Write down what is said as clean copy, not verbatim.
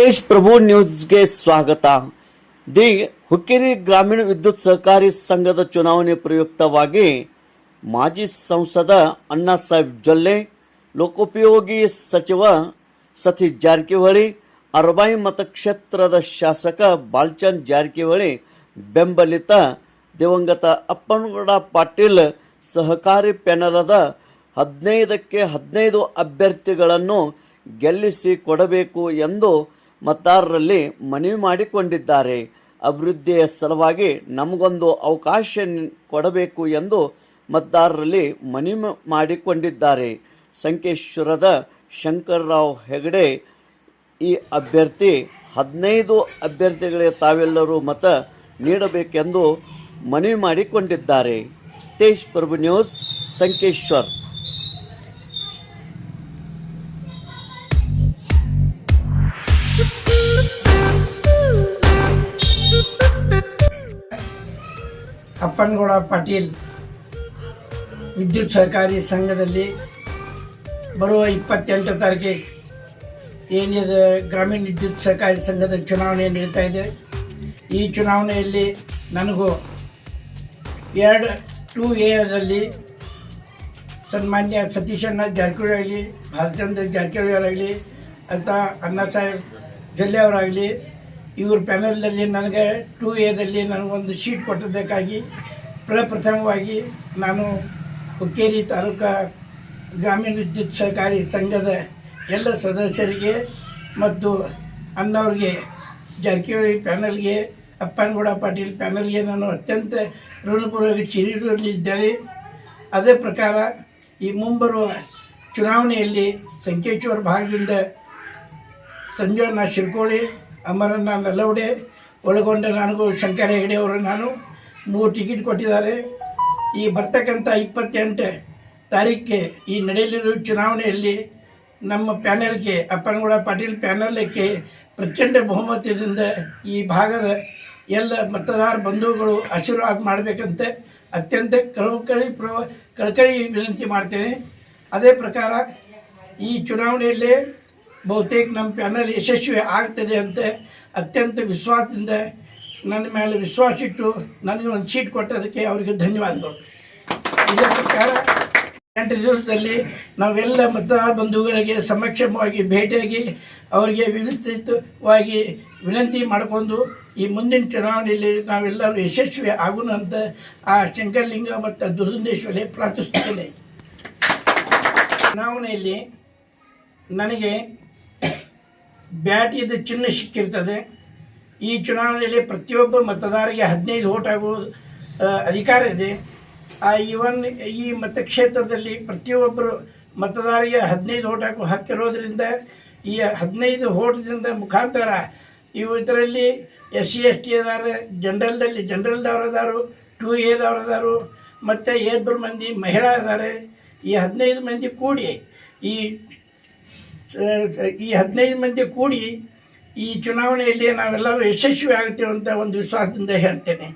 ತೇಜ್ ಪ್ರಭು ನ್ಯೂಸ್ಗೆ ಸ್ವಾಗತ. ದಿ ಹುಕ್ಕೇರಿ ಗ್ರಾಮೀಣ ವಿದ್ಯುತ್ ಸಹಕಾರಿ ಸಂಘದ ಚುನಾವಣೆ ಪ್ರಯುಕ್ತವಾಗಿ ಮಾಜಿ ಸಂಸದ ಅಣ್ಣಾಸಾಹೇಬ್ ಜೊಲ್ಲೆ, ಲೋಕೋಪಯೋಗಿ ಸಚಿವ ಸತೀಶ್ ಜಾರಕಿಹೊಳಿ, ಅರಬಾಯಿ ಮತಕ್ಷೇತ್ರದ ಶಾಸಕ ಬಾಲಚಂದ್ರ ಜಾರಕಿಹೊಳಿ ಬೆಂಬಲಿತ ದಿವಂಗತ ಅಪ್ಪನಗೌಡ ಪಾಟೀಲ್ ಸಹಕಾರಿ ಪ್ಯಾನಲದ 15ಕ್ಕೆ 15 ಅಭ್ಯರ್ಥಿಗಳನ್ನು ಗೆಲ್ಲಿಸಿ ಕೊಡಬೇಕು ಎಂದು ಮತದಾರರಲ್ಲಿ ಮನವಿ ಮಾಡಿಕೊಂಡಿದ್ದಾರೆ. ಅಭಿವೃದ್ಧಿಯ ಸಲುವಾಗಿ ನಮಗೊಂದು ಅವಕಾಶ ಕೊಡಬೇಕು ಎಂದು ಮತದಾರರಲ್ಲಿ ಮನವಿ ಮಾಡಿಕೊಂಡಿದ್ದಾರೆ. ಸಂಕೇಶ್ವರದ ಶಂಕರರಾವ್ ಹೆಗಡೆ ಈ ಅಭ್ಯರ್ಥಿ 15 ಅಭ್ಯರ್ಥಿಗಳಿಗೆ ತಾವೆಲ್ಲರೂ ಮತ ನೀಡಬೇಕೆಂದು ಮನವಿ ಮಾಡಿಕೊಂಡಿದ್ದಾರೆ. ತೇಜ್ ಪ್ರಭು ನ್ಯೂಸ್, ಸಂಕೇಶ್ವರ್. ಅಪ್ಪನಗೌಡ ಪಾಟೀಲ್ ವಿದ್ಯುತ್ ಸಹಕಾರಿ ಸಂಘದಲ್ಲಿ ಬರುವ 28 ತಾರೀಕಿಗೆ ಏನಿದೆ ಗ್ರಾಮೀಣ ವಿದ್ಯುತ್ ಸಹಕಾರಿ ಸಂಘದ ಚುನಾವಣೆ ನಡೀತಾ ಇದೆ. ಈ ಚುನಾವಣೆಯಲ್ಲಿ ನನಗೂ 2A ಸನ್ಮಾನ್ಯ ಸತೀಶಣ್ಣ ಜಾರಕಿಹೊಳಿ ಆಗಲಿ, ಬಾಲಚಂದ್ರ ಜಾರಕಿಹೊಳಿ ಅವರಾಗಲಿ ಅಥವಾ ಅಣ್ಣಾಸಾಹೇಬ್ ಜೊಲ್ಲೆ ಅವರಾಗಲಿ, ಇವ್ರ ಪ್ಯಾನಲ್ದಲ್ಲಿ ನನಗೆ 2A ನನಗೊಂದು ಸೀಟ್ ಕೊಟ್ಟದ್ದಕ್ಕಾಗಿ ಪ್ರಪ್ರಥಮವಾಗಿ ನಾನು ಹುಕ್ಕೇರಿ ತಾಲೂಕಾ ಗ್ರಾಮೀಣ ವಿದ್ಯುತ್ ಸಹಕಾರಿ ಸಂಘದ ಎಲ್ಲ ಸದಸ್ಯರಿಗೆ ಮತ್ತು ಅಣ್ಣವ್ರಿಗೆ, ಜಾರಕಿಹೊಳಿ ಪ್ಯಾನಲ್ಗೆ, ಅಪ್ಪನಗೌಡ ಪಾಟೀಲ್ ಪ್ಯಾನಲ್ಗೆ ನಾನು ಅತ್ಯಂತ ಋಣಪೂರ್ವಕ ಚಿರಋಣಿಯಿದ್ದೇನೆ. ಅದೇ ಪ್ರಕಾರ ಈ ಮುಂಬರುವ ಚುನಾವಣೆಯಲ್ಲಿ ಸಂಕೇಶ್ವರ ಭಾಗದಿಂದ ಸಂಜೀವಣ್ಣ ಶಿರ್ಕೋಳಿ, ಅಮರಣ್ಣ ನಲ್ಲವಡೆ ಒಳಗೊಂಡ ನನಗೂ ಶಂಕರ ಹೆಗಡೆ ಅವರು ನಾನು 3 ಟಿಕೆಟ್ ಕೊಟ್ಟಿದ್ದಾರೆ. ಈ ಬರ್ತಕ್ಕಂಥ 28 ತಾರೀಕಿಗೆ ಈ ನಡೆಯಲಿರುವ ಚುನಾವಣೆಯಲ್ಲಿ ನಮ್ಮ ಪ್ಯಾನೆಲ್ಗೆ, ಅಪ್ಪನಗೌಡ ಪಾಟೀಲ್ ಪ್ಯಾನೆಲ್ಗೆ ಪ್ರಚಂಡ ಬಹುಮತದಿಂದ ಈ ಭಾಗದ ಎಲ್ಲ ಮತದಾರ ಬಂಧುಗಳು ಆಶೀರ್ವಾದ ಮಾಡಬೇಕಂತ ಅತ್ಯಂತ ಕಳಕಳಿ ವಿನಂತಿ ಮಾಡ್ತೇನೆ. ಅದೇ ಪ್ರಕಾರ ಈ ಚುನಾವಣೆಯಲ್ಲಿ ಬಹುತೇಕ ನಮ್ಮ ಪ್ಯಾನಲ್ ಯಶಸ್ವಿ ಆಗ್ತದೆ ಅಂತ ಅತ್ಯಂತ ವಿಶ್ವಾಸದಿಂದ ನನ್ನ ಮೇಲೆ ವಿಶ್ವಾಸ ಇಟ್ಟು ನನಗೆ ಒಂದು ಸೀಟ್ ಕೊಟ್ಟದಕ್ಕೆ ಅವರಿಗೆ ಧನ್ಯವಾದಗಳು. ಇದೇ ಪ್ರಕಾರ 8 ದಿವಸದಲ್ಲಿ ನಾವೆಲ್ಲ ಮತದಾರ ಬಂಧುಗಳಿಗೆ ಸಮಕ್ಷಮವಾಗಿ ಭೇಟಿಯಾಗಿ ಅವರಿಗೆ ವಿಸ್ತೃತವಾಗಿ ವಿನಂತಿ ಮಾಡಿಕೊಂಡು ಈ ಮುಂದಿನ ಚುನಾವಣೆಯಲ್ಲಿ ನಾವೆಲ್ಲರೂ ಯಶಸ್ವಿ ಆಗೋಣ ಅಂತ ಆ ಶಂಕರಲಿಂಗ ಮತ್ತು ದುರ್ಗೇಶ್ವರಿ ಪ್ರಾರ್ಥಿಸುತ್ತೇನೆ. ಚುನಾವಣೆಯಲ್ಲಿ ನನಗೆ ಬ್ಯಾಟಿದ ಚಿಹ್ನೆ ಸಿಕ್ಕಿರ್ತದೆ. ಈ ಚುನಾವಣೆಯಲ್ಲಿ ಪ್ರತಿಯೊಬ್ಬ ಮತದಾರರಿಗೆ 15 ವೋಟ್ ಆಗುವ ಅಧಿಕಾರ ಇದೆ. ಈ ಮತಕ್ಷೇತ್ರದಲ್ಲಿ ಪ್ರತಿಯೊಬ್ಬರು ಮತದಾರರಿಗೆ 15 ವೋಟ್ ಹಾಕುವ ಹಕ್ಕಿರೋದ್ರಿಂದ ಈ 15 ವೋಟ್ದಿಂದ ಮುಖಾಂತರ ಇದರಲ್ಲಿ SC ST ಅದಾರೆ, ಜನರಲ್ದವ್ರು ಅದಾರು, 2A ಅದಾರು, ಮತ್ತು 2 ಮಂದಿ ಮಹಿಳಾ ಇದ್ದಾರೆ. ಈ 15 ಮಂದಿ ಕೂಡಿ ಈ 15 ಮಂದಿ ಕೂಡಿ ಈ ಚುನಾವಣೆಯಲ್ಲಿ ನಾವೆಲ್ಲರೂ ಯಶಸ್ವಿ ಆಗುತ್ತೇವೆ ಅಂತ ಒಂದು ವಿಶ್ವಾಸದಿಂದ ಹೇಳ್ತೇನೆ.